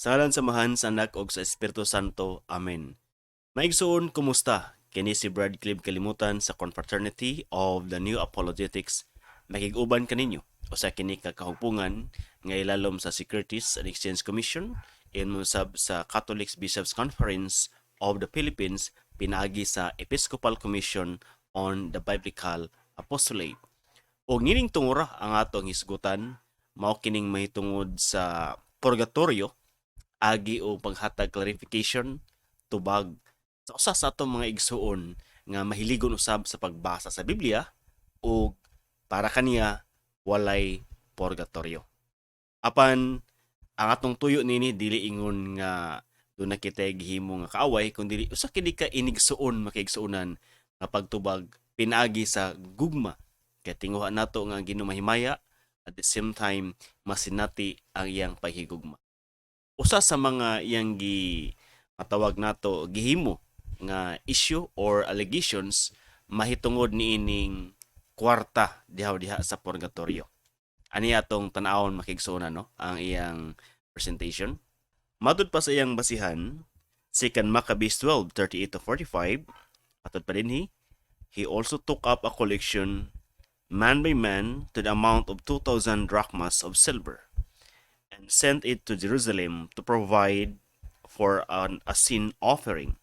Sa ngalan sa Amahan, sa Anak ug sa Espiritu Santo. Amen. Maigsoon, kumusta? Kini si Brad Clive Kalimutan sa Confraternity of the New Apologetics. Makig-uban kaninyo o sa kini kakahugpungan nga ilalom sa Securities and Exchange Commission inmusab sa Catholic Bishops Conference of the Philippines pinaagi sa Episcopal Commission on the Biblical Apostolate. Og nining tungura ang atong hisgutan mao kining mahitungod sa purgatorio agi o paghatag clarification tubag sa usa sa atong mga igsuon nga mahiligon usab sa pagbasa sa Biblia o para kaniya walay purgatorio. Apan ang atong tuyo nini dili ingon nga doon na kita gihimo nga kaaway kundi usa kini ka inigsuon makaigsuonan nga pagtubag pinaagi sa gugma kay tinguha nato nga ginumahimaya at the same time masinati ang iyang paghigugma. Usa sa mga iyang matawag nato gihimo nga issue or allegations mahitungod niining kwarta diha sa purgatorio. Ani atong tan-awon makigsuonan no ang iyang presentation. Matud pa sa iyang basihan, 2 Maccabees 12:38 to 45, matud pa dinhi, he also took up a collection man by man to the amount of 2,000 drachmas of silver and sent it to Jerusalem to provide for a sin offering.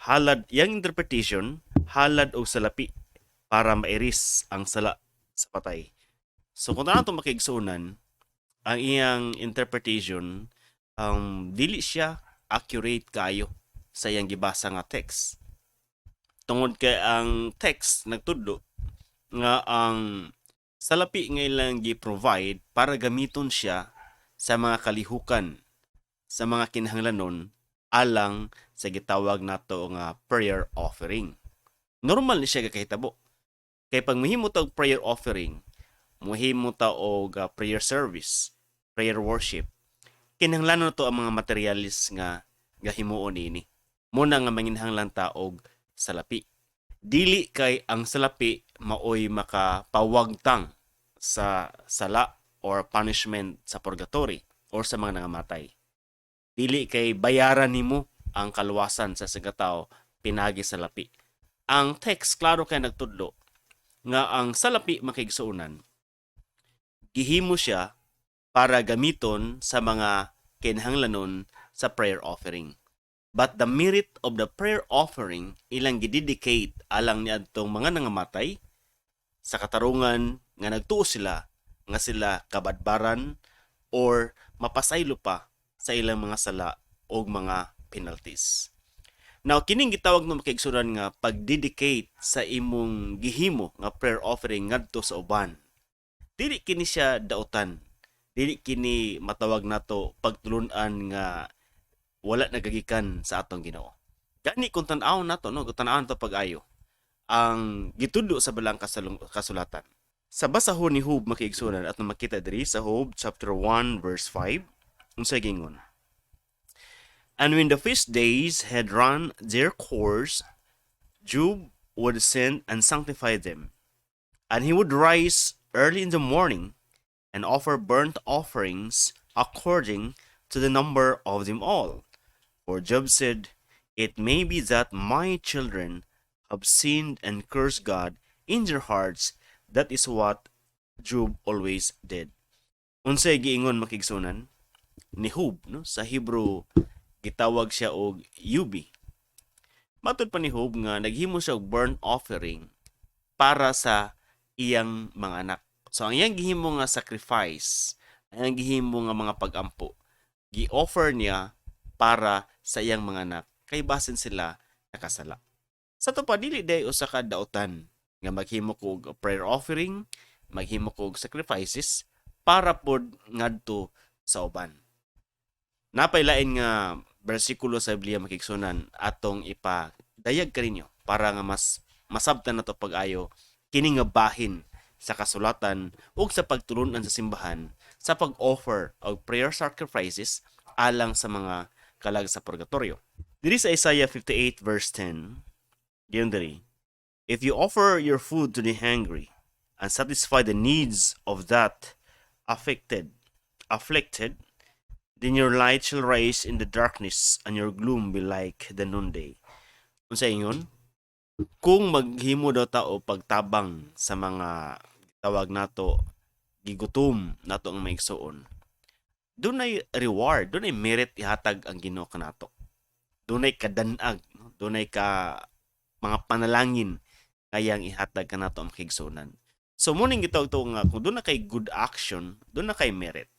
Halad, yang interpretation, halad o salapi para mairis ang sala sa patay. So kung nato makigsunan, ang iyang interpretation, dili siya accurate kayo sa iyang gibasa nga text. Tungod kay ang text nagtudlo nga ang salapi nga ilang gi-provide para gamiton siya sa mga kalihukan, sa mga kinahanglanon alang sa gitawag nato nga prayer offering. Normal ni siya kakahitabo. Kay pag mahimo ta og prayer offering, mahimo ta og prayer service, prayer worship, kinahanglanon to ang mga materialis nga himuon ini. Muna nga manginhanglan ta og salapi. Dili kay ang salapi maoy makapawagtang sa sala or punishment sa purgatory or sa mga nangamatay. Dili kay bayaran nimo ang kaluwasan sa sagataw pinagi sa lapi. Ang text klaro kay nagtudlo nga ang salapi makigsuonan gihimo siya para gamiton sa mga kinahanglanon sa prayer offering. But the merit of the prayer offering ilang gidedicate alang niadtong mga nangamatay sa katarungan nga nagtuo sila nga sila kabadbaran or mapasaylo pa sa ilang mga sala o mga penalties. Now, kining gitawag ng makigsunan nga pag-dedicate sa imong gihimo nga prayer offering ngadto sa uban. Dili kini siya dautan. Dili kini matawag nato pagtulunan nga wala nagagikan sa atong Ginoo. Gani kung tan-awon nato no, kung tan-awon to pag-ayo ang gitudlo sa balang kasulatan. Sa basahon ni Job makiigsunan at makita diri sa Job chapter 1 verse 5 unsa gingon. And when the feast days had run their course, Job would send and sanctify them, and he would rise early in the morning and offer burnt offerings according to the number of them all. For Job said, "It may be that my children have sinned and cursed God in their hearts." That is what Job always did. Unsay giingon makigsunan ni Job no sa Hebrew gitawag siya og Yubi. Matud pa ni Job nga naghimo siya og burnt offering para sa iyang mga anak. So ang iyang gihimo nga sacrifice, ang iyang gihimo nga mga pag-ampo, gi-offer niya para sa iyang mga anak kay basin sila nakasala. Sa to pa dili day usa ka dautan nga maghimo ko og prayer offering, maghimo ko og sacrifices para pod ngadto sa uban. Napay lain nga bersikulo sa Biblia makigsunan atong ipadayag kaninyo para nga mas masabtan nato pag-ayo kini nga bahin sa kasulatan ug sa pagtulunan sa simbahan sa pag-offer og prayer sacrifices alang sa mga kalag sa purgatorio. Diri sa Isaiah 58 verse 10, diyon diri, if you offer your food to the hungry and satisfy the needs of that afflicted, Then your light shall rise in the darkness, and your gloom be like the noonday. Unsa ingon? Kung maghimo daw tao pagtabang sa mga tawag nato gigutom nato ang maigsoon, dunay reward, dunay merit ihatag ang Ginoo kanato. Dunay kadanag, no? Dunay ka mga panalangin kayang ihatag kanato ang makigsunan. So muning gitawag to nga kung doon na kay good action, doon na kay merit.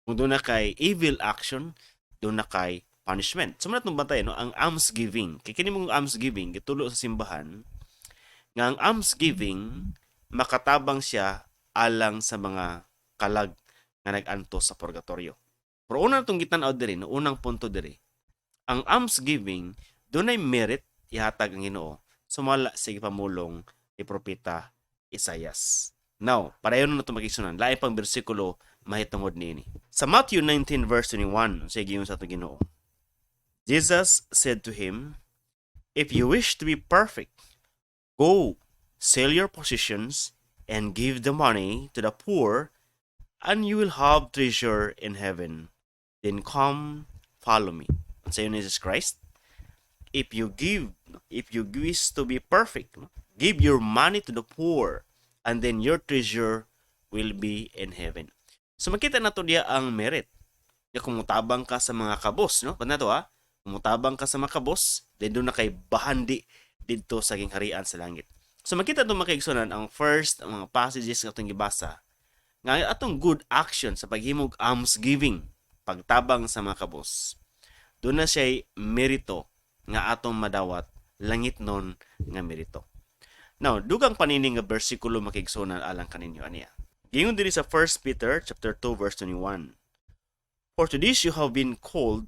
Kung doon na kay evil action, doon na kay punishment. So muna itong bantay, no? Ang almsgiving. Kaya kini mong almsgiving, gitulo sa simbahan, nga ang almsgiving, makatabang siya alang sa mga kalag nga nag-anto sa purgatorio. Pero una itong gitanaw diri, no? Unang punto diri, ang almsgiving, doon ay merit ihatag ang Ginoo sumala sa ipamulong ni Propeta Isaias. Now, parayon na ito makisunan. Lain pang bersikulo mahitungod niini. Sa Matthew 19 verse 21, sige yung sa ito Ginoo. Jesus said to him, "If you wish to be perfect, go, sell your possessions, and give the money to the poor, and you will have treasure in heaven. Then come, follow me." Sa iyo Jesus Christ, if you wish to be perfect, give your money to the poor, and then your treasure will be in heaven. So makita na to diya ang merit. Ya kung mutabang ka sa mga kabos, no? Pag na to ha, kung mutabang ka sa mga kabos, then doon na kay bahandi dito sa gingharian sa langit. So makita to makaigsunan ang first, ang mga passages nga itong gibasa, nga atong good action sa paghimog almsgiving, pagtabang sa mga kabos. Doon na siya merito nga atong madawat langit nun nga merito. Now, dugang panini nga bersikulo makigsunan alang kaninyo aniya. Gingon diri sa 1 Peter chapter 2 verse 21. For to this you have been called,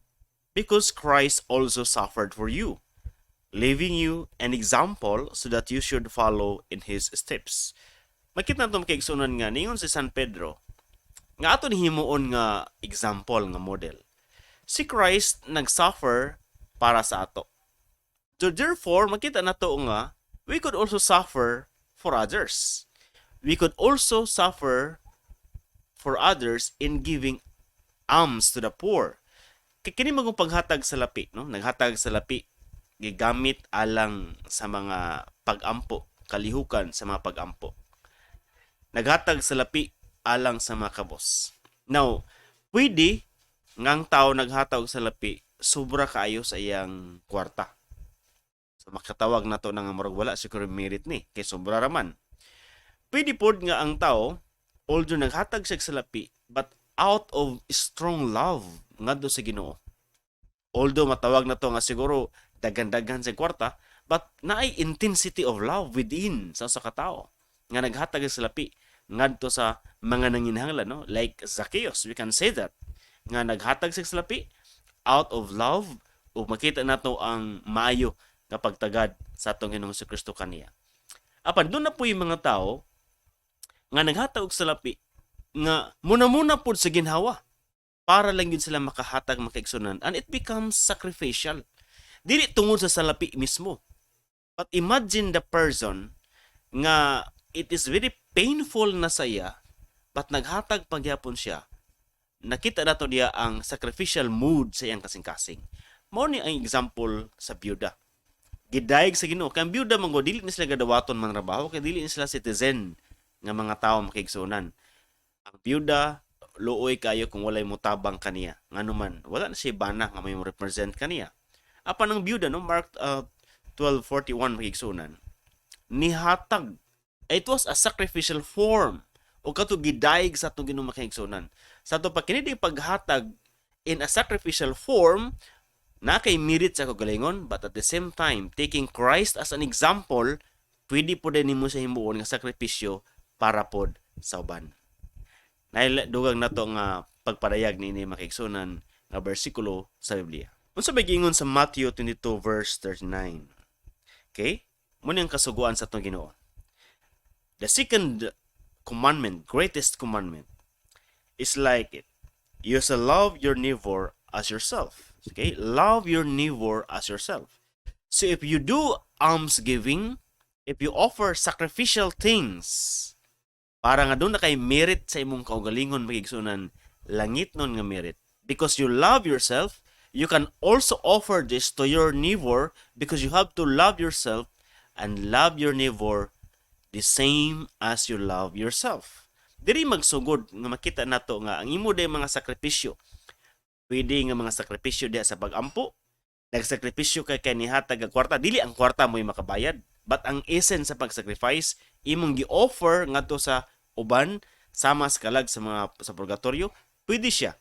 because Christ also suffered for you, leaving you an example so that you should follow in his steps. Makita nato makigsunan nga ningon si San Pedro nga aton himuon nga example nga model. Si Christ nag-suffer para sa ato. So therefore, makita nato nga we could also suffer for others. We could also suffer for others in giving alms to the poor. Kini magong paghatag sa lapi, no? Naghatag sa lapi gigamit alang sa mga pag-ampo, kalihukan sa mga pag-ampo. Naghatag sa lapi alang sa mga kabos. Now, pwede ngang tao naghatag sa lapi sobra kaayo sa iyang kwarta. So makatawag na to nga murag wala siguro merit ni kay sobra raman. Pwede pod nga ang tao although naghatag siya sa lapi but out of strong love ngadto sa Ginoo. Although matawag na to nga siguro dagan-dagan sa kwarta, but naay intensity of love within sa ka tao nga naghatag sa lapi ngadto sa mga nanginhanglan, no? Like Zacchaeus, we can say that nga naghatag sa lapi out of love o makita nato ang maayo nga pagtagad sa atong Ginoong Kristo kaniya. Apan doon na po yung mga tao nga naghatag og salapi nga muna-muna pod sa ginhawa para lang yun sila makahatag makaigsunan, and it becomes sacrificial. Dili tungod sa salapi mismo. But imagine the person nga it is very painful na saya but naghatag pagyapon siya. Nakita nato diya ang sacrificial mood sa iyang kasing-kasing. Mao ni ang example sa byuda. Gidayeg sa Ginoo kay ang byuda manggo dili ni sila gadawaton man trabaho kay dili ni sila citizen nga mga tawo makigsunan. Ang byuda luoy kayo kung walay motabang kaniya. Nganuman wala na siya bana nga may represent kaniya. Apan ang byuda no Mark 12:41 makigsunan. Nihatag. It was a sacrificial form o kato gidayeg sa atong Ginoo makigsunan. Sa ato pa kini paghatag in a sacrificial form na kay merit sa kagalingon, but at the same time taking Christ as an example, pwede po din nimo sa himuon nga sakripisyo para pod sa uban. Dugang nato nga pagpadayag ni makigsunan nga bersikulo sa Biblia. Unsa may giingon sa Matthew 22 verse 39. Okay? Muna ang kasuguan sa atong Ginoo. The second commandment, greatest commandment, is like it. You shall love your neighbor as yourself. Okay? Love your neighbor as yourself. So if you do almsgiving, if you offer sacrificial things, para nga doon na kay merit sa imong kaugalingon magigsunan, langit nun nga merit, Because you love yourself, you can also offer this to your neighbor because you have to love yourself and love your neighbor the same as you love yourself. Diri magsugod nga makita nato nga ang imo day mga sakripisyo. Pwede nga mga sakripisyo diha sa pag-ampo, nagsakripisyo kay kanihatag ang kwarta, dili ang kwarta mo'y makabayad. But ang essence sa pag-sacrifice, imong gi-offer ngadto sa uban sama sa kalag sa mga sa purgatorio, pwede siya.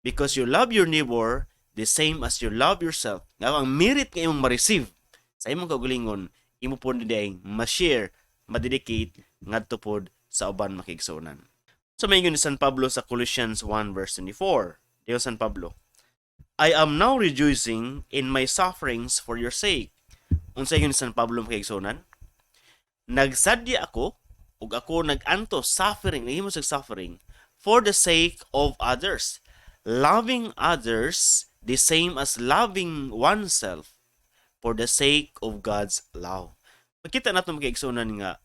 Because you love your neighbor the same as you love yourself. Nga ang merit nga imong ma-receive sa imong kaugalingon, imo po day ma-share, ma-dedicate ngadto pod sa uban makigsuonan. So may ni San Pablo sa Colossians 1 verse 24. Diyo San Pablo, I am now rejoicing in my sufferings for your sake. Unsa yun ni San Pablo makigsuonan? Nagsadya ako ug ako nag-anto suffering, nahimo sa suffering for the sake of others. Loving others the same as loving oneself for the sake of God's love. Makita nato makigsuonan nga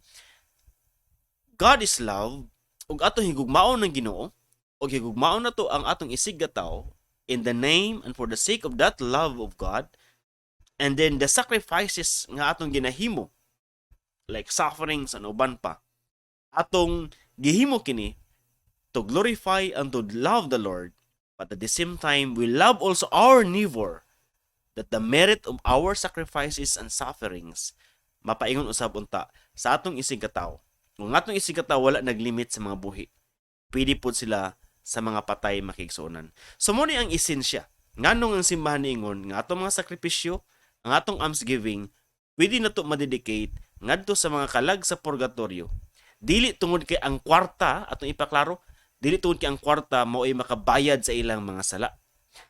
God is love ug atong higugmaon ng Ginoo ug higugmaon nato ang atong isig nga tawo in the name and for the sake of that love of God, and then the sacrifices nga atong ginahimo like sufferings and uban pa atong gihimo kini to glorify and to love the Lord, but at the same time we love also our neighbor, that the merit of our sacrifices and sufferings mapaingon usab unta sa atong isig katawo. Kung atong isig katawo wala naglimit sa mga buhi, pwede po sila sa mga patay makigsuonan. So mo ni ang esensya nganong ang simbahan niingon nga atong mga sakripisyo, ang atong almsgiving pwede na to ma-dedicate ngadto sa mga kalag sa purgatorio. Dili tungod kay ang kwarta, atong ipaklaro, dili tungod kay ang kwarta mao ay makabayad sa ilang mga sala.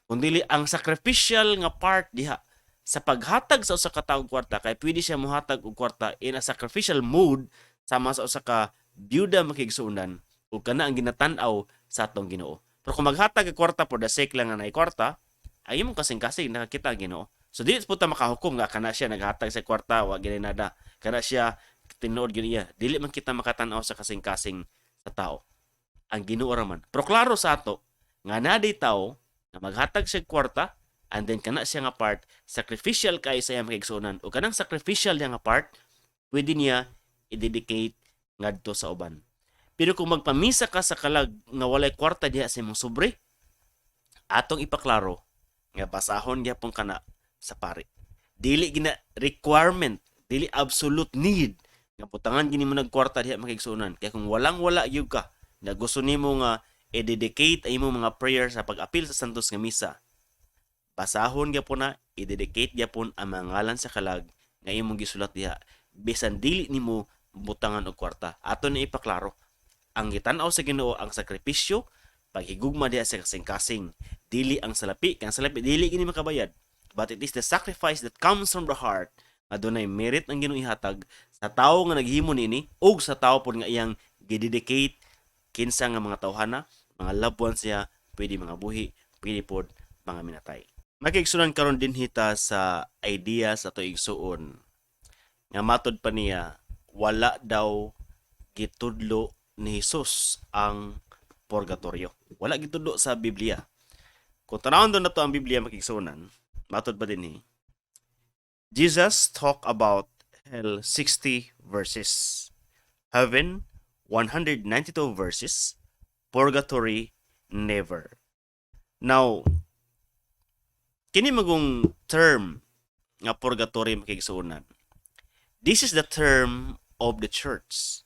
Kundi ang sacrificial nga part diha sa paghatag sa usa ka tawo kwarta, kay pwede siya mohatag og kwarta in a sacrificial mode sama sa usa ka byuda makigsuonan ug kana ang ginatan-aw sa atong Ginoo. Pero kung maghatag og kwarta for the sake lang nga nay kwarta, ay imong kasing-kasing nakakita Ginoo. So dili po ta makahukom nga kana siya naghatag sa kwarta wa gini nada. Kana siya tinuod gini iya. Dili man kita makatan-aw sa kasing-kasing sa tao. Ang Ginoo ra man. Pero klaro sa ato nga naday tao na maghatag sa kwarta and then kana siya nga part sacrificial kay sa iyang makigsuonan. O kanang sacrificial nga part pwede niya i-dedicate ngadto sa uban. Pero kung magpamisa ka sa kalag nga walay kwarta diha sa imong sobre, atong ipaklaro nga basahon gyapon kana sa pari. Dili gina requirement, dili absolute need nga butangan gini mo nagkwarta diha makigsuonan. Kaya kung walang-wala gyud ka, na gusto nimo nga i-dedicate ay imong mga prayer sa pag-apil sa santos nga misa, basahon gyapon na i-dedicate gyapon ang mga ngalan sa kalag nga imong gisulat diha. Bisan dili nimo butangan og kwarta. Ato na ipaklaro ang gitan-aw sa Ginoo ang sakripisyo, paghigugma diha sa kasing-kasing, dili ang salapi, kang salapi dili gini makabayad, but it is the sacrifice that comes from the heart, adunay merit ang Ginoo ihatag sa tawo nga naghimo nini ug sa tawo pod nga iyang gidedicate kinsa nga mga tawhana, mga loved ones siya, pwede mga buhi, pwede pod mga minatay. Makigsunan karon din hita sa idea sa ato igsuon nga matod pa niya wala daw gitudlo ni Jesus ang purgatorio. Wala gitudlo sa Biblia. Kung tanawon doon na to ang Biblia makigsunan, matod pa din ni Jesus talk about hell 60 verses, heaven 192 verses, purgatory never. Now, kini magong term nga purgatory makigsunan. This is the term of the church.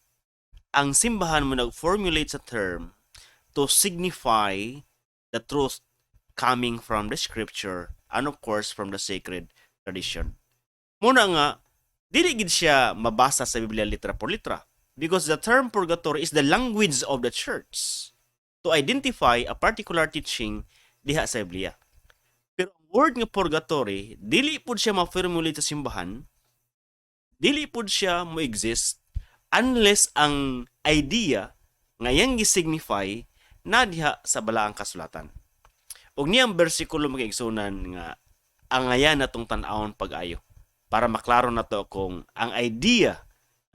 Ang simbahan mo nag-formulate sa term to signify the truth coming from the scripture and of course from the sacred tradition. Muna nga, dili gid siya mabasa sa Biblia litra por litra because the term purgatory is the language of the church to identify a particular teaching diha sa Biblia. Pero ang word nga purgatory, dili pud siya ma-formulate sa simbahan, dili pud siya mo-exist unless ang idea nga yang gi-signify na diha sa balaang kasulatan. Og niyang bersikulo magigsunan nga ang ayan natong tan-awon pag-ayo para maklaro na to kung ang idea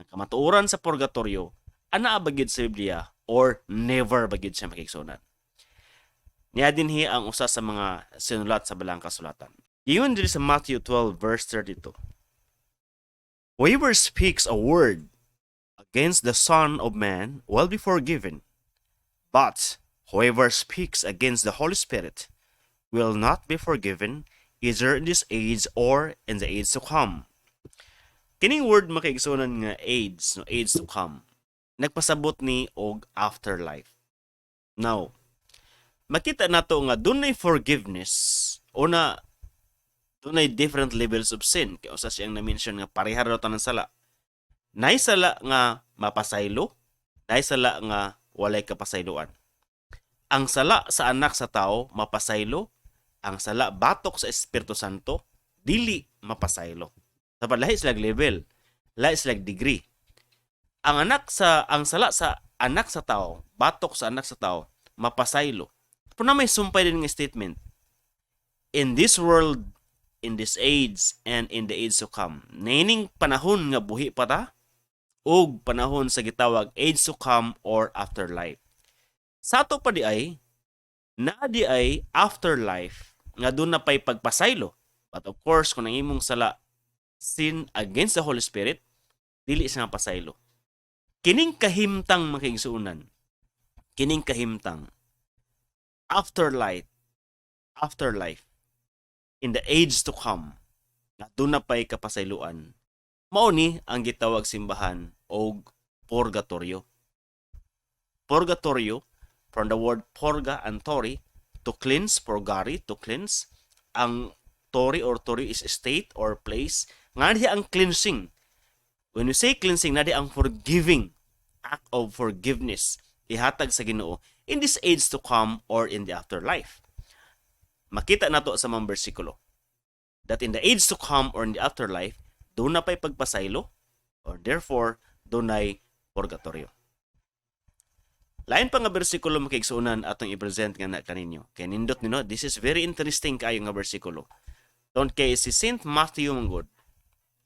ng kamatuoran sa purgatorio ana bagid sa Biblia or never bagid siya makigsunan. Niya dinhi ang usa sa mga sinulat sa Balang Kasulatan. Giingon diri sa Matthew 12 verse 32. Whoever speaks a word against the Son of Man will be forgiven, but whoever speaks against the Holy Spirit will not be forgiven either in this age or in the age to come. Kining word makaigsunan nga age, no, age to come, nagpasabot ni og afterlife. Now, makita nato nga dunay forgiveness o na dunay different levels of sin. Kaya usa siyang na-mention nga pareha raw tanang sala. Nay sala nga mapasaylo, nay sala nga walay kapasayloan. Ang sala sa anak sa tao mapasaylo, ang sala batok sa Espiritu Santo dili mapasaylo. Dapat lahi sila level, lahi sila degree. Ang sala sa anak sa tao, batok sa anak sa tao mapasaylo. Pero na may sumpay din ng statement. In this world, in this age, and in the age to come. Nining panahon nga buhi pa ta, o panahon sa gitawag age to come or afterlife. Sa ato pa di ay, afterlife nga doon na pa'y pagpasaylo. But of course, kung ang imong sala sin against the Holy Spirit, dili siya nga pasaylo. Kining kahimtang makigsuunan. Kining kahimtang. Afterlife, in the age to come, na doon na pa'y kapasayloan, mao ni ang gitawag simbahan og purgatorio. Purgatorio, from the word purga and tori, to cleanse, purgari, to cleanse. Ang tori is state or place. Nga diya ang cleansing. When you say cleansing, na diya ang forgiving, act of forgiveness, ihatag sa Ginoo in this age to come or in the afterlife. Makita nato sa mga bersikulo that in the age to come or in the afterlife, doon na pa'y pagpasaylo or therefore, doon ay purgatorio. Lain pa nga bersikulo makigsuunan atong i-present nga na kaninyo. Kaya nindot nino, this is very interesting kayo nga bersikulo. Doon kay si Saint Matthew manggod,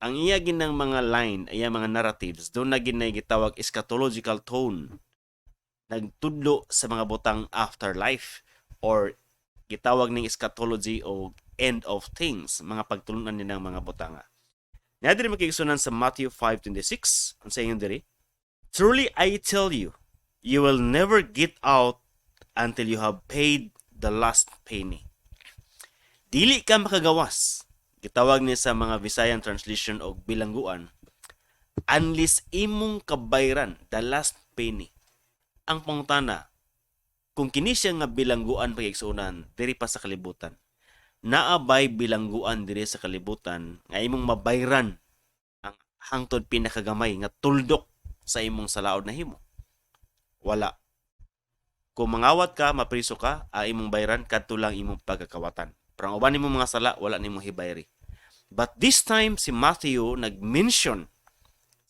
ang iya ginang mga line, iya mga narratives, doon na ginay gitawag eschatological tone. Nagtudlo sa mga butang afterlife or gitawag ning eschatology o end of things, mga pagtulunan ni ng mga butanga. Niya diri makigsunan sa Matthew 5:26, ang saying diri, truly I tell you, you will never get out until you have paid the last penny. Dili ka makagawas. Gitawag ni sa mga Visayan translation og bilangguan, unless imong kabayran the last penny. Ang pangutana, kung kini siya nga bilangguan pagigsuunan diri pa sa kalibutan, naabay bilangguan diri sa kalibutan nga imong mabayran ang hangtod pinakagamay nga tuldok sa imong salaod na himo? Wala. Kung mangawat ka, mapriso ka, imong bayran kadto lang imong pagkakawatan. Pero ang uban nimong mga sala, wala nimong hibayri. But this time si Matthew nag-mention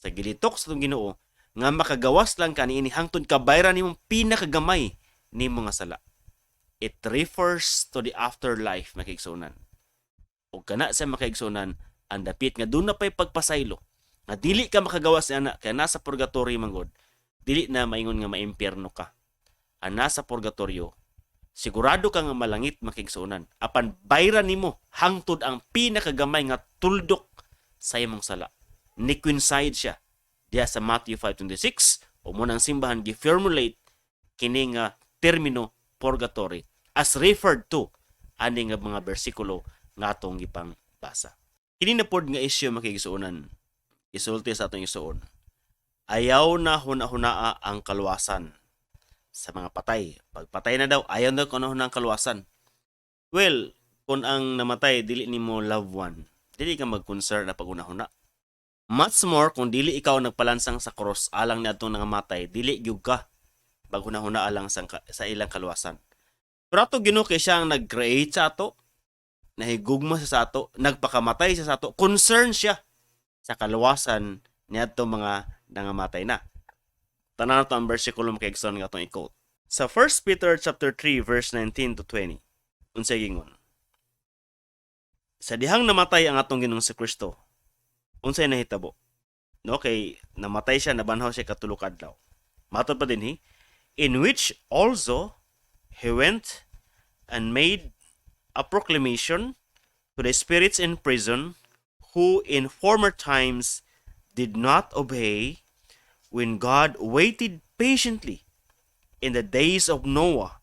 sa gilitok sa itong Ginoo nga makagawas lang ka niini hangtod kabayran nimong pinakagamay ni mga sala. It refers to the afterlife makigsunan. O kana sa makigsunan, ang dapit nga doon na pa'y pagpasaylo, nga dili ka makagawas na kaya nasa purgatorio manggod, dili na maingon nga maimpyerno ka. Ang nasa purgatorio, sigurado ka nga malangit makigsunan. Apan bayran nimo hangtod ang pinakagamay nga tuldok sa imong sala. Ni-coincide siya diya sa Matthew 5:26 o mo nang simbahan gi-formulate kini nga termino purgatory as referred to ani nga mga bersikulo nga atong gipang basa. Kini na pod nga isyu makigsuonan. Isulti sa atong isuon. Ayaw na hunahunaa ang kaluwasan sa mga patay. Pag patay na daw, ayaw na hunahunaa ang kaluwasan. Well, kung ang namatay dili nimo loved one, dili ka mag-concern na pag-unahuna. Much more kung dili ikaw nagpalansang sa cross alang ni atong nangamatay, dili gyud ka baghunahuna alang sa ilang kaluwasan. Pero ato Ginoo kay siya ang nag-create sa ato, nahigugma sa ato, nagpakamatay sa ato, concern siya sa kaluwasan niadto mga nangamatay na. Tanan nato ang bersikulo makigsuon nga atong i-quote. Sa 1 Peter chapter 3 verse 19 to 20. Unsay gingon? Sa dihang namatay ang atong Ginoong si Kristo, unsay nahitabo? No, kay namatay siya, nabanhaw siya katulog adlaw. Matod pa din in which also he went and made a proclamation to the spirits in prison, who in former times did not obey, when God waited patiently in the days of Noah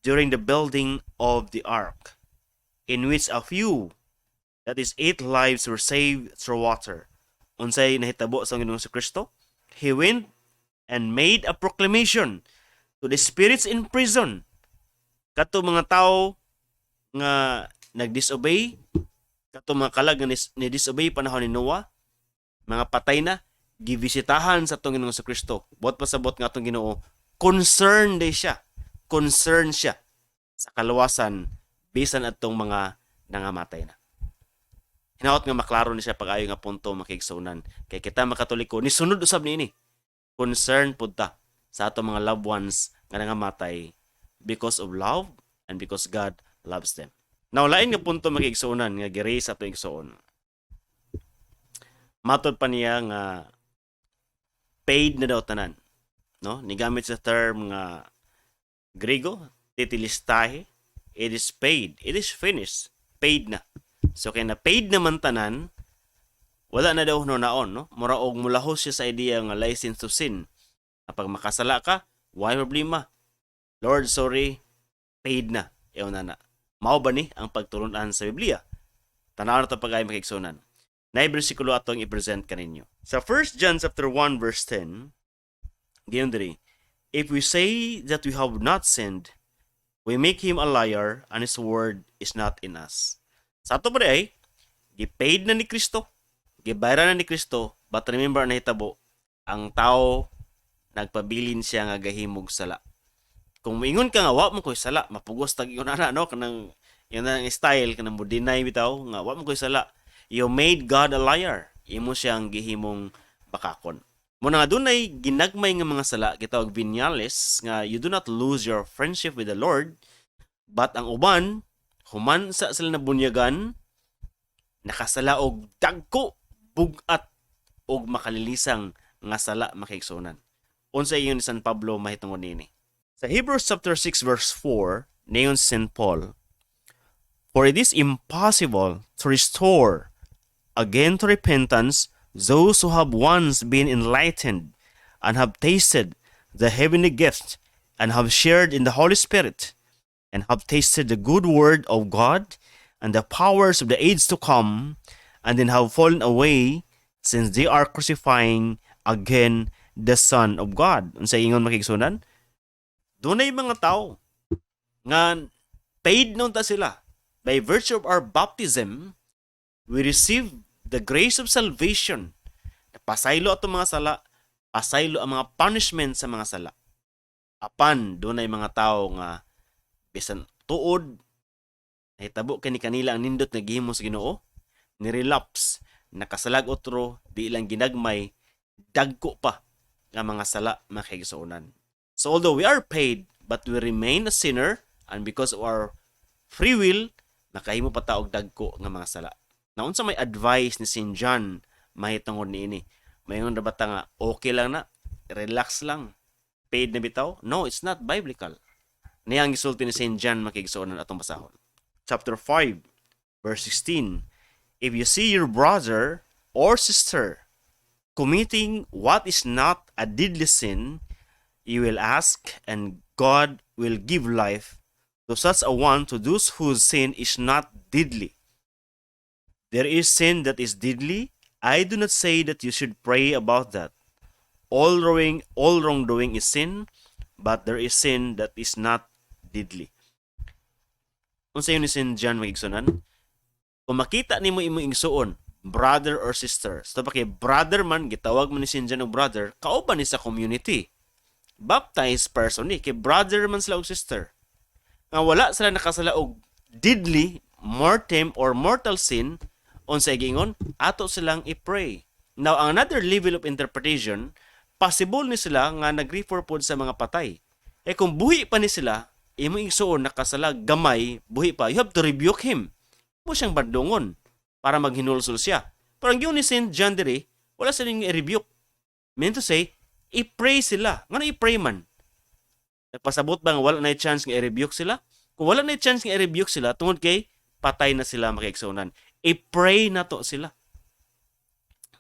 during the building of the ark, in which a few, that is 8 lives, were saved through water. Unsay nahitabo sa Ginoong Kristo? He went and made a proclamation to the spirits in prison, kato mga tao nga nag-disobey, kato mga kalag nga ni-disobey panahon ni Noah, mga patay na, gibisitahan sa atong Ginoong Kristo. Buot pasabot nga atong Ginoo, concerned siya. Concerned siya sa kaluwasan bisan atong mga nangamatay na. Hinaot nga maklaro ni siya pag-ayo nga punto makigsunan. Kay kita makatoliko, ni sunod usab niini. Concerned pud ta sa atong mga loved ones nga nangamatay because of love and because God loves them. Now, lain nga punto makigsunan nga giri sa atong igsuon. Matod pa niya nga paid na daw tanan. No? Nigamit sa term nga Grego, titilistahe. It is paid. It is finished. Paid na. So, kaya na paid naman tanan, wala na daw naon, no? Mura og mulahos siya sa idea nga license to sin. Kapag makasala ka, why problema? Lord, sorry, paid na. Ewan na. Mao ba ni ang pagtulunan sa Biblia? Tanaw na ito pag-ay makiksunan. Na bersikulo atong i-present kaninyo. Sa 1 John chapter 1 verse 10, giyon diri, if we say that we have not sinned, we make him a liar, and his word is not in us. Sa ato pa ay, gipaid na ni Kristo, gibayaran na ni Kristo, but remember na hitabo, ang tao, nagpabilin siya nga gahimog sala. Kung maingon ka nga, wa mo ko'y sala, mapugos tag yun na, no? Kanang, yun na ang style, kanang mo deny bitaw, nga wa mo ko'y sala. You made God a liar. Imo siyang gihimong bakakon. Muna nga dunay ginagmay nga mga sala, kitawag vinyales, nga you do not lose your friendship with the Lord, but ang uban, humansa sila na bunyagan, nakasala og dagko, bugat, og makalilisang nga sala makigsunan. Unsa iyon ni San Pablo mahitungod nini. Sa Hebrews chapter 6 verse 4, nayon si St. Paul, for it is impossible to restore again to repentance those who have once been enlightened and have tasted the heavenly gift and have shared in the Holy Spirit and have tasted the good word of God and the powers of the age to come, and then have fallen away since they are crucifying again the Son of God. Unsa ingon makigsunan? Dunay mga tao nga paid nun ta sila. By virtue of our baptism, we receive the grace of salvation. Pasaylo ato mga sala, pasaylo ang mga punishment sa mga sala. Apan, dunay mga tao nga bisan tuod, nahitabo kani kanila ang nindot nga gihimo sa Ginoo, ni-relapse, nakasalag otro, di ilang ginagmay, dagko pa nga mga sala makigsuonan. So although we are paid, but we remain a sinner, and because of our free will, nakahimo pa ta og dagko nga mga sala. Na unsa may advice ni St. John mahitungod niini? Mayon ra bata nga okay lang na, relax lang, paid na bitaw? No, it's not biblical. Niya ang gisulti ni St. John makigsuonan atong basahon. Chapter 5, verse 16. If you see your brother or sister committing what is not a deadly sin, you will ask, and God will give life to such a one, to those whose sin is not deadly. There is sin that is deadly. I do not say that you should pray about that. All wrongdoing is sin, but there is sin that is not deadly. Unsa yun ni St. John magigsunan? Kung makita nimo imong igsuon, brother or sister, so pa kay brother man, gitawag man ni St. John og brother, kauban ni sa community. Baptized person ni, kay brother man sila og sister. Nga wala sila nakasala og deadly, mortem or mortal sin, unsay giingon, ato silang i-pray. Now, another level of interpretation, possible ni sila nga nag-refer pod sa mga patay. Kung buhi pa ni sila, imo igsuon nakasala gamay, buhi pa, you have to rebuke him. Mo siyang bandungon para maghinulsol siya. Pero ang giyon ni St. John diri, wala silang i-rebuke. Mean to say, i-pray sila. Ngano i-pray man? Nagpasabot ba nga wala na chance nga i-rebuke sila? Kung wala na chance nga i-rebuke sila, tungod kay patay na sila makaigsuonan. I-pray na to sila.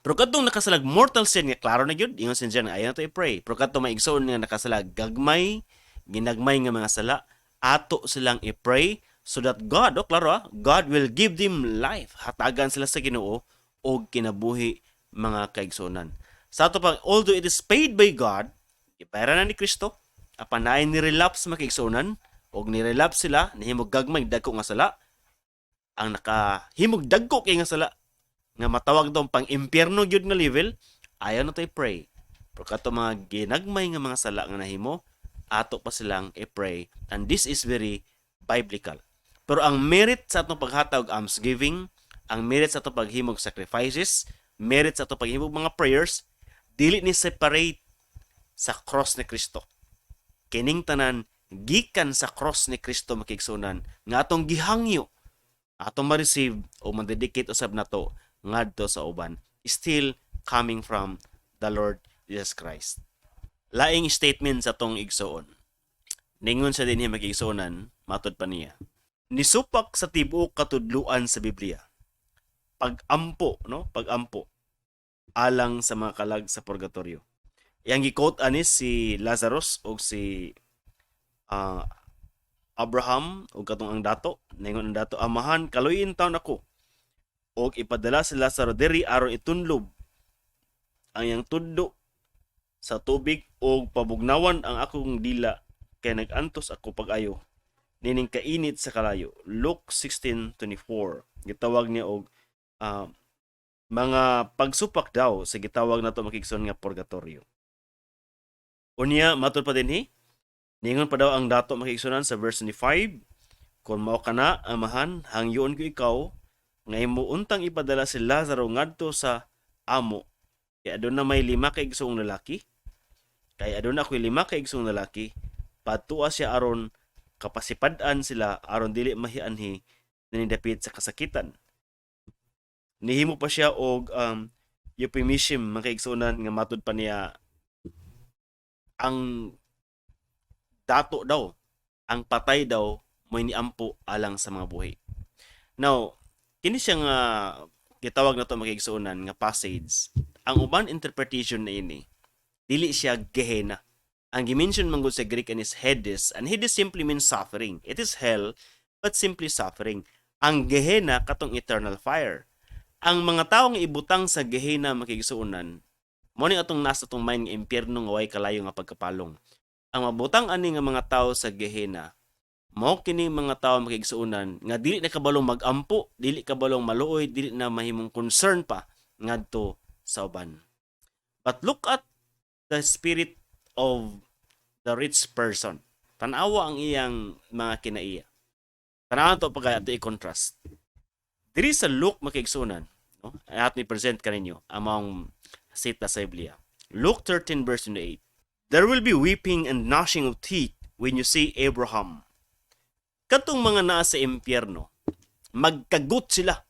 Pero kadtong nakasalag mortal sin nga klaro na gyud ingon sin diyan ayo na to i-pray. Pero kadtong maigsoon nga nakasalag gagmay, ginagmay nga mga sala, ato silang i-pray so that God, klaro God will give them life. Hatagan sila sa Ginoo og kinabuhi mga kaigsuonan. Sa ato pang although it is paid by God, ibayran na ni Kristo, apan naay ni relapse makaigsuonan og ni relapse sila nihimog gagmay dagko nga sala, ang nakahimog dagko kay nga sala nga matawag daw pang impyerno gyud nga level, ayaw na tayo pray. Pero kato mga ginagmay nga mga sala nga nahimo, ato pa silang i-pray. And this is very biblical. Pero ang merit sa atong paghatag almsgiving, ang merit sa atong paghimog sacrifices, merit sa atong paghimog mga prayers, dili ni separate sa cross ni Kristo. Kining tanan gikan sa cross ni Kristo makigsunan nga atong gihangyo, atong ma-receive o ma-dedicate usab nato ngadto sa uban, still coming from the Lord Jesus Christ. Laing statement sa tong igsoon. Ningon sa dinhi magigsuonan, matud pa niya. Nisupak sa tibuok katudluan sa Biblia. Pag-ampo, no? Pag-ampo alang sa mga kalag sa purgatorio. Yang gi-quote anis si Lazarus o si Abraham o katong ang dato, ningon ang dato, amahan kaluyin taon ako og ipadala si Lazaro diri aron itunlob ang iyang tudlo sa tubig og pabugnawan ang akong dila kay nagantos ako pag-ayo nining kainit sa kalayo. Luke 16:24. Gitawag niya og mga pagsupak daw sa gitawag nato makigsoon nga purgatorio. Unya matud pa dinhi, ningon pa daw ang dato makigsunan sa verse 25, kung mao kana amahan hangyoon ko ikaw nga imo untang ipadala si Lazaro ngadto sa amo. Kay aduna may 5 ka igsoong lalaki. Kay aduna ako'y 5 ka igsoong lalaki. Patuwa siya aron kapasipad-an sila aron dili mahianhi nanindapit sa kasakitan. Nihimo pa siya og euphemism makaigsunan nga matud pa niya ang dato daw, ang patay daw mo'y niampo alang sa mga buhi. Now, kini siya nga gitawag na to makigsuonan nga passage. Ang uban interpretation na ini, dili siya Gehenna. Ang gimension man gud sa Greek is Hades, and Hades simply means suffering. It is hell, but simply suffering. Ang Gehenna katong eternal fire. Ang mga tawo nga ibutang sa Gehenna makigsuonan, mo ni atong nasa tong mind nga impyerno nga way kalayo nga pagkapalong. Ang mabutang ani nga mga tawo sa Gehenna, mao kini mga tawo makigsuonan nga dili na kabalong magampo, dili kabalong maluoy, dili na mahimong concern pa ngadto sa uban. But look at the spirit of the rich person. Tanawa ang iyang mga kinaiya. Tanawa to pagaya ito i-contrast. Diri sa Luke makigsuonan, no? At ni present kaninyo among sita sa Biblia. Luke 13 verse 28. There will be weeping and gnashing of teeth when you see Abraham. Katong mga naa sa impyerno, magkagut sila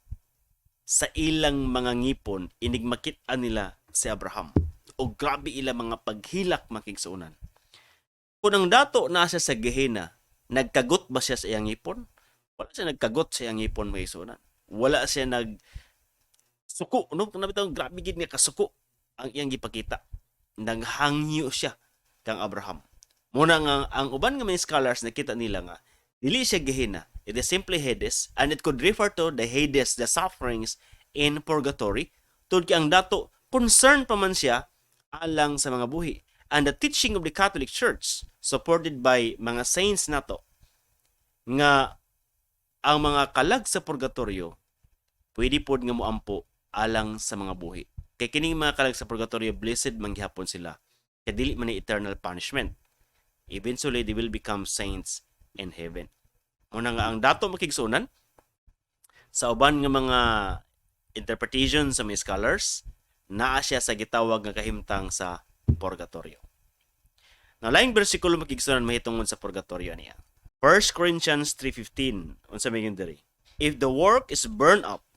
sa ilang mga ngipon, inig makita nila si Abraham. O grabe ilang mga paghilak makigsuunan. Kung ang dato na siya sa Gehenna, nagkagut ba siya sa iyang ngipon? Wala siya nagkagut sa iyang ngipon makigsuunan. Wala siya suko, no? Nabitaw, grabe gid nga kasuko ang iyang gipakita. Naghangyo siya kang Abraham. Muna nga, ang uban nga mga scholars nakita nila nga, dili siya Gehenna. It is simply Hades, and it could refer to the Hades, the sufferings in purgatory. Tungod kay ang dato, concern pa man siya alang sa mga buhi. And the teaching of the Catholic Church, supported by mga saints nato, nga ang mga kalag sa purgatorio, pwede pod nga moampo alang sa mga buhi. Kay kining mga kalag sa purgatorio, blessed manggihapon sila. Kay dili man ni eternal punishment. Eventually, they will become saints in heaven. Muna nga ang dato makigsunan sa uban nga mga interpretation sa mga scholars, naa siya sa gitawag nga kahimtang sa purgatorio. Now, laing bersikulo makigsunan mahitungod sa purgatorio niya. 1 Corinthians 3:15, unsa may diri? If the work is burned up,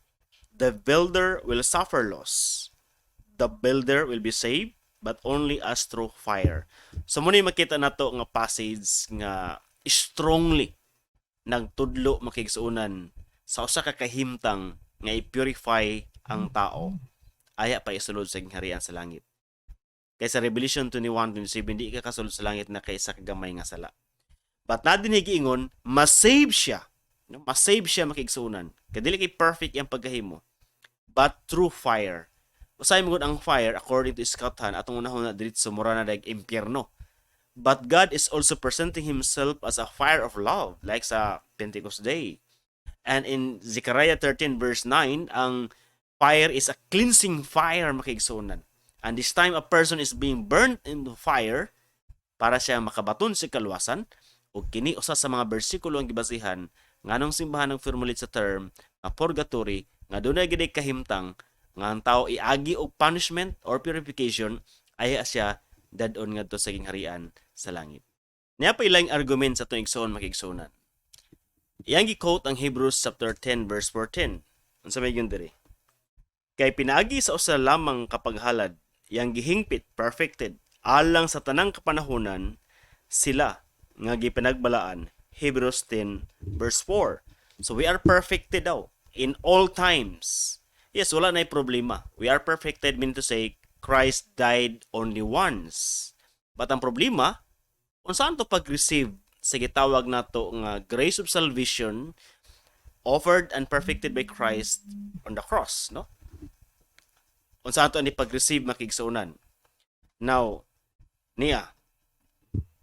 the builder will suffer loss. The builder will be saved, but only as through fire. So muna makita nato nga passage nga strongly nagtudlo makigsuunan sa usa ka kahimtang nga i-purify ang tao aya pa isulod sa gingharian sa langit. Kay sa Revelation 21:27 di ka kasulod sa langit na kay sa kagamay nga sala. But na din giingon, masave siya. No? Masave siya makigsuunan. Kay dili kay perfect ang paghahimo. But through fire. Usay mo ang fire according to Iskathan atong unahon na diretso mura na dag impyerno. But God is also presenting himself as a fire of love like sa Pentecost Day. And in Zechariah 13 verse 9, ang fire is a cleansing fire makigsunan. And this time a person is being burned in the fire para siya makabaton sa kalwasan. O kini usa sa mga bersikulo ang gibasihan nganong simbahan ng formulit sa term nga purgatory nga dunay gid kahimtang nga ang tao iagi og punishment or purification ay siya dadon ngadto sa gingharian sa langit. Niya pa ilang argument sa itong igsoon makigsunan. Iyang gi-quote ang Hebrews chapter 10 verse 14. Unsa may gyud diri? Kay pinaagi sa usa lamang kapaghalad, iyang gihingpit perfected alang sa tanang kapanahonan sila nga gipinagbalaan. Hebrews 10 verse 4. So we are perfected daw in all times. Yes, wala na problema. We are perfected mean to say Christ died only once. But ang problema, kung saan to pag-receive sa gitawag nato nga grace of salvation offered and perfected by Christ on the cross, no? Kung saan to ni pag-receive makigsunan. Now, niya,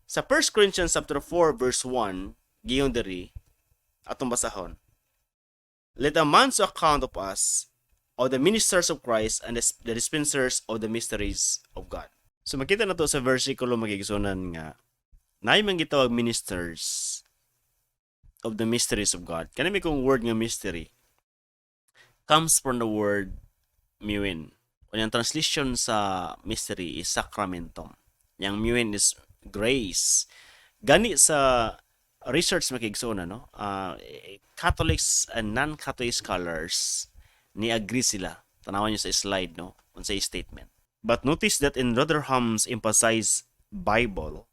sa 1 Corinthians chapter 4 verse 1, giyon diri atong basahon. Let a man so account of us of the ministers of Christ and the dispensers of the mysteries of God. So makita na to sa versikulo magigsunan nga naay man gitawag ministers of the mysteries of God. Kanami kong word nga mystery comes from the word muin. Ang translation sa mystery is sacramentum. Yang muin is grace. Gani sa research makigsunan, no? Catholics and non-Catholic scholars ni agree sila. Tanawan niyo sa slide, no? Unsay statement. But notice that in Rotherham's emphasized Bible,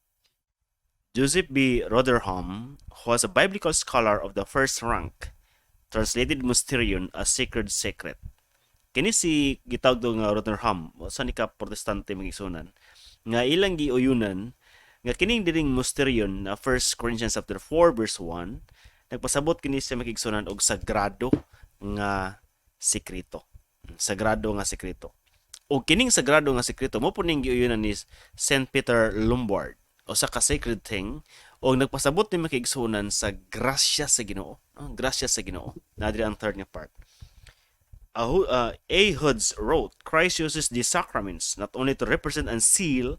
Joseph B. Rotherham, who was a biblical scholar of the first rank, translated Mysterion as sacred secret. Kini si gitawag do nga Rotherham, sa ni ka protestante magigsunan, nga ilang giuyunan nga kining diring Mysterion na 1 Corinthians chapter 4 verse 1, nagpasabot kini sa makigsunan og sagrado nga sekreto. Sagrado nga sekreto. O kining sagrado nga sekreto mo po ning giuyunan ni St. Peter Lombard o sa ka-sacred thing o nagpasabot ni makigsunan sa grasya sa Ginoo. Grasya sa Ginoo. Na diri ang third nga part. A. Hoods wrote, Christ uses these sacraments not only to represent and seal,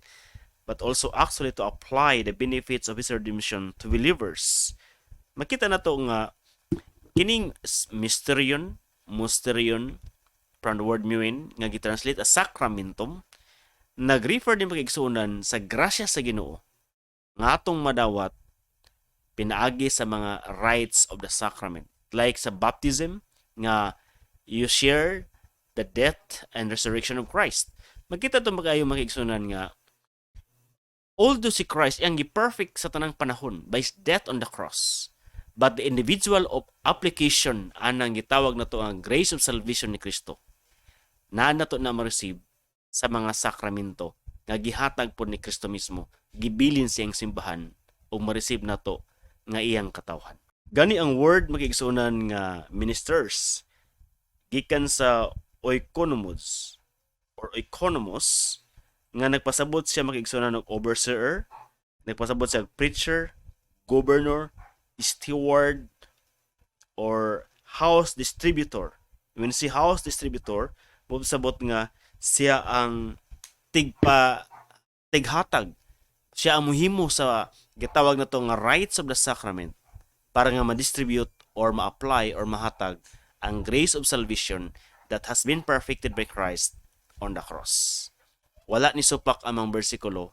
but also actually to apply the benefits of His redemption to believers. Makita na to nga kining mysterion from the word muin nga gitranslate as sacramentum, nag-refer din makigsunan sa grasya sa Ginoo nga atong madawat pinaagi sa mga rites of the sacrament, like sa baptism nga you share the death and resurrection of Christ. Makita to magayo makigsunan nga although si Christ ang gi-perfect sa tanang panahon by His death on the cross, but the individual of application anang gitawag na to ang grace of salvation ni Kristo na nato na ma-receive sa mga sakramento nga gihatag po ni Kristo mismo, gibilin siyang simbahan o ma-receive na to nga iyang katawhan. Gani ang word makigsunan nga ministers gikan sa oikonomos or oikonomos nga nagpasabot siya makigsunan og overseer, nagpasabot siya preacher, governor, steward, or house distributor. When si house distributor, sabot nga siya ang tighatag. Siya ang muhimo sa gitawag na to nga rites of the sacrament para nga ma-distribute or ma-apply or mahatag ang grace of salvation that has been perfected by Christ on the cross. Wala ni supak amang bersikulo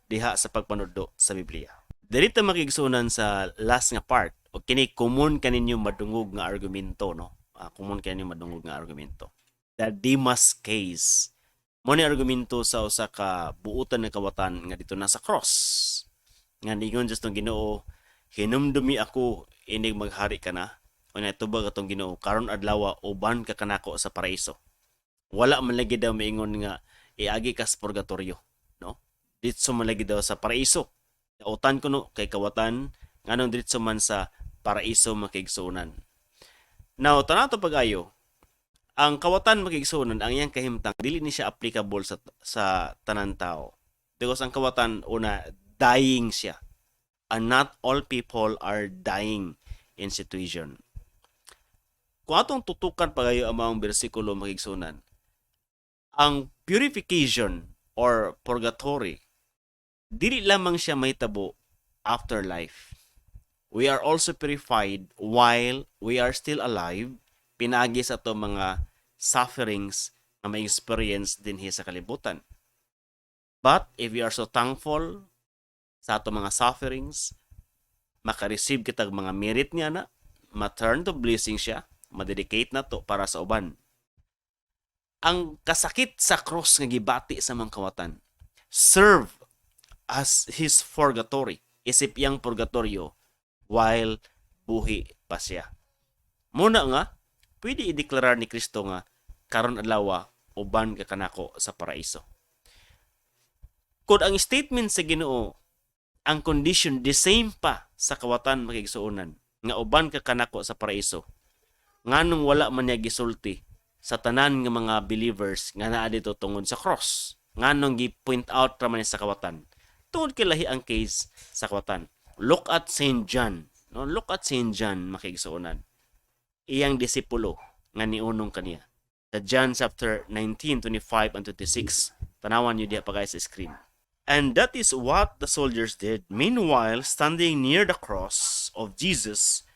diha sa pagpanudlo sa Biblia. Dito makigsunan sa last nga part o kini common kaninyo madungog nga argumento, no? Common kaninyo madungog nga argumento. The Demas case. Mo ni argumento sa usa ka buutan nga kawatan nga dito na sa cross. Nga ningon just ng Ginoo, hinumdumi ako inig maghari ka na, unya tubag atong Ginoo karon adlaw uban ka kanako sa paraiso. Wala man lagi daw maingon nga iagi ka sa purgatorio, no? Ditso man lagi daw sa paraiso. Utan ko no kay kawatan nganong ditso man sa paraiso makigsunan. Now, tanato pag-ayo, ang kawatan makigsunan ang iyang kahimtang dili ni siya applicable sa tanan tao. Because ang kawatan una dying siya. And not all people are dying in situation. Kung atong tutukan pagayo ang mga bersikulo makigsunan, ang purification or purgatory dili lamang siya mahitabo afterlife. We are also purified while we are still alive, pinagi sa to mga sufferings na may experience din sa kalibutan. But if we are so thankful sa ato mga sufferings, makareceive kitag mga merit niya na, ma-turn to blessing siya, ma-dedicate na to para sa uban. Ang kasakit sa cross nga gibati sa mga kawatan, serve as his purgatory, isip yang purgatorio, while buhi pa siya. Muna nga, pwede i-deklarar ni Kristo nga karon adlaw uban ka kanako sa paraiso. Kung ang statement sa Ginoo, ang condition the same pa sa kawatan makigsuonan nga uban ka kanako sa paraiso, nganong wala man niya gisulti sa tanan nga mga believers nga naa dito tungod sa cross, nganong gi-point out ra man sa kawatan tungod kay lahi ang case sa kawatan. Look at St. John. No? Look at St. John makigsuonan. Iyang disipulo nga niunong kaniya. Sa John chapter 19:25 and 26. Tanawan niyo diha pa guys sa screen. And that is what the soldiers did. Meanwhile, standing near the cross of Jesus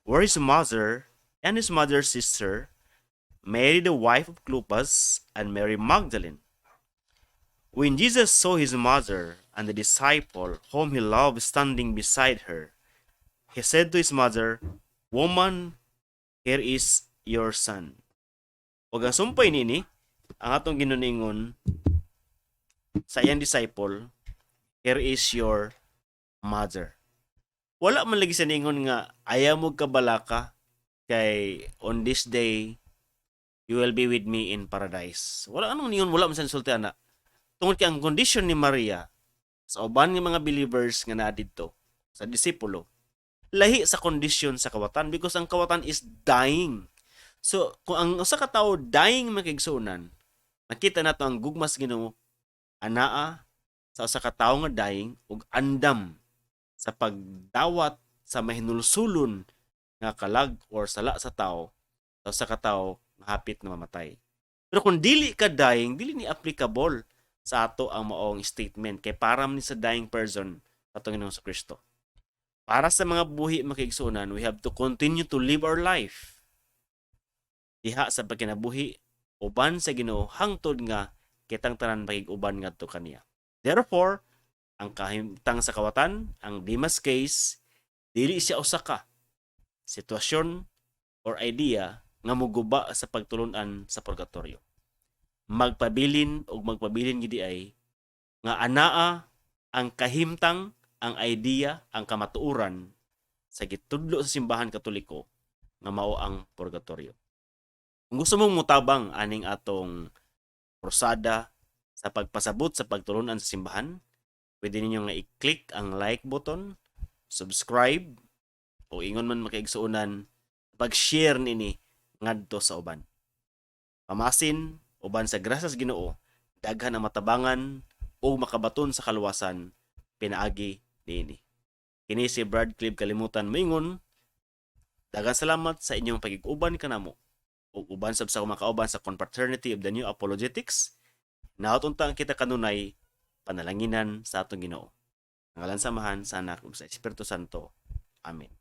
were his mother and his mother's sister, Mary the wife of Clopas, and Mary Magdalene. When Jesus saw his mother and the disciple whom he loved standing beside her, he said to his mother, "Woman, here is your son." Ug ang sumpay nini, ang atong ginuningon sa iyang disciple, "Here is your mother." Wala man lagi sa ningon nga ayaw mo kabalaka kay on this day you will be with me in paradise. Wala anong ningon, wala man sa sulti ana. Tungod kay ang condition ni Maria sa uban nga mga believers nga naa didto sa disipulo, lahi sa condition sa kawatan because ang kawatan is dying. So kung ang usa ka tawo dying makigsuonan, makita nato ang gugmas Ginoo anaa sa usa ka tawo nga dying ug andam sa pagdawat sa mahinulsulon nga kalag or sala sa tawo sa usa ka tawo nga hapit na mamatay. Pero kung dili ka dying, dili ni applicable sa ato ang maong statement kay para man ni sa dying person atong Ginoong Kristo. Para sa mga buhi makigsuonan, we have to continue to live our life diha sa pagkinabuhi uban sa Ginoo hangtod nga kitang tanan makig-uban ngadto kaniya. Therefore, ang kahimtang sa kawatan, ang Demas case, dili siya usa ka sitwasyon or idea nga moguba sa pagtulunan sa purgatorio. Magpabilin o magpabilin gidi ay nga anaa ang kahimtang, ang idea, ang kamatuoran sa gitudlo sa simbahan Katoliko nga mao ang purgatorio. Kung gusto mong mutabang aning atong prosada sa pagpasabot sa pagtulunan sa simbahan, pwede ninyo nga i-click ang like button, subscribe, o ingon man makaigsuonan, pag-share nini ngadto sa uban. Pamasin, uban sa grasas Ginoo, daghan ang matabangan o makabaton sa kaluwasan, pinaagi niini. Kini si Brad Clive Kalimutan moingon, daghang salamat sa inyong pagig-uban kanamo ug uban sab sa makauban sa Confraternity of the New Apologetics. Nautunta kita kanunay panalanginan sa atong Ginoo. Ngalan samahan sa Anak ug sa Espiritu Santo. Amen.